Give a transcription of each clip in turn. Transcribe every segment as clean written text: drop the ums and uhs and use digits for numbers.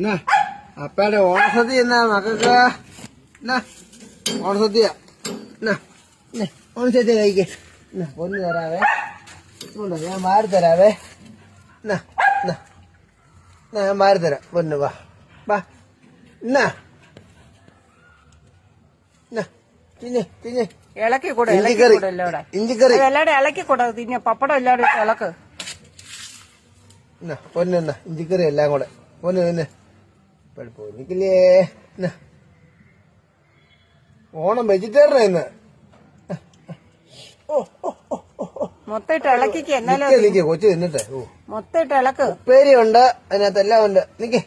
എന്നാ അപ്പയുടെ ഓണസദ്യ എന്നാ മക്കൾക്ക് എന്നാ ഓണസദ്യ എന്നാ ഓണസദ്യ കഴിക്കേ എന്നാ പൊന്ന് തരാവേ ഉണ്ടോ ഞാൻ മാറി തരാവേ എന്നാ എന്നാ ഞാൻ മാറി തരാം പൊന്ന് വാ വാ എന്നാ എന്നാ തിന്നെ തിന്നെ ഇളക്കി കൂടെ ഇഞ്ചിക്കറി എല്ലാടെ ഇളക്കി കൂടെ തിന്നെ പപ്പടം എല്ലാടെ ഇളക്ക് എന്നാ പൊന്ന് എന്നാ ഇഞ്ചിക്കറി എല്ലാം കൂടെ പൊന്ന് തിന്നെ പൊന്നിക്കില്ലേ എന്നാ ഓണം വെജിറ്റേറിയൻ ഇന്ന് മൊത്തമായിട്ട് ഇളക്കിക്ക് എന്നാലും നിക്ക് കൊച്ചു തിന്നിട്ടെ ഓ മൊത്തമായിട്ട് ഇളക്ക് ഉപ്പേരി ഉണ്ട് അതിനകത്ത് എല്ലാം ഉണ്ട് നിക്ക്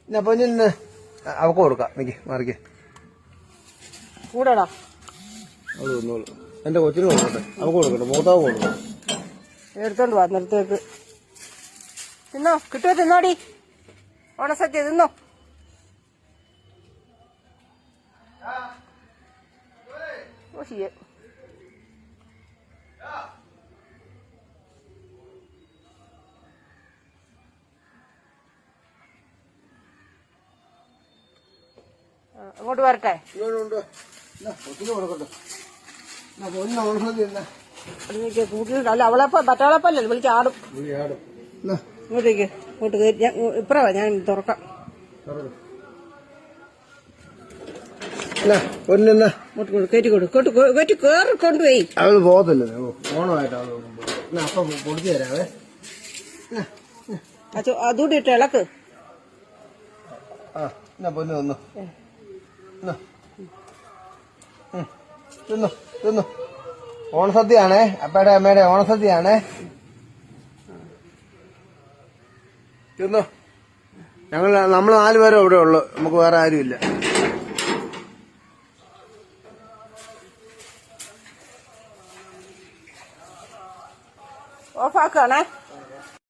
എന്നാ പൊന്നിന്ന് അവക്ക് കൊടുക്കാം നിക്ക് മാറിക്ക് കൂടെടാ അവള് തിന്നോളൂ എന്റെ കൊച്ചിന് കൊടുക്കട്ടെ അവക്ക് കൊടുക്കട്ടെ മൂത്താവ് കൊടുക്കണം എടുത്തോണ്ട് വാ നേരത്തേക്ക് തിന്നോ കിട്ടുമോ തിന്നോടി ഓണസദ്യ തിന്നോ അങ്ങോട്ട് വരട്ടെ കൊച്ചിന് കൊടുക്കട്ടെ പൊന്ന് ഓണസദ്യ എന്നാ കൂട്ടിൽ അല്ല അവളെപ്പോ പറ്റാളപ്പല്ലേ വിളിച്ച് ആടും ഇങ്ങോട്ടേക്ക് ഇങ്ങോട്ട് കയറ്റി ഇപ്പറവാ ഞാൻ തുറക്കാം പൊന്നെന്നാ കയറ്റി കയറി കൊണ്ടുപോയി അവള് പോകത്തില്ലേ ഓണമായിട്ട് അവള് അപ്പം പൊടിച്ചു തരാവേ അതുകൂടി ഇട്ട് ഇളക്ക് എന്നാ പൊന്നു തിന്നു തിന്നു തിന്നു ഓണസദ്യയാണേ അപ്പയുടെ അമ്മയുടെ ഓണസദ്യയാണേ തിന്നു നമ്മൾ 4 പേരും ഇവിടെ ഉള്ളു നമുക്ക് വേറെ ആരുമില്ല ഓഫാക്കാണേ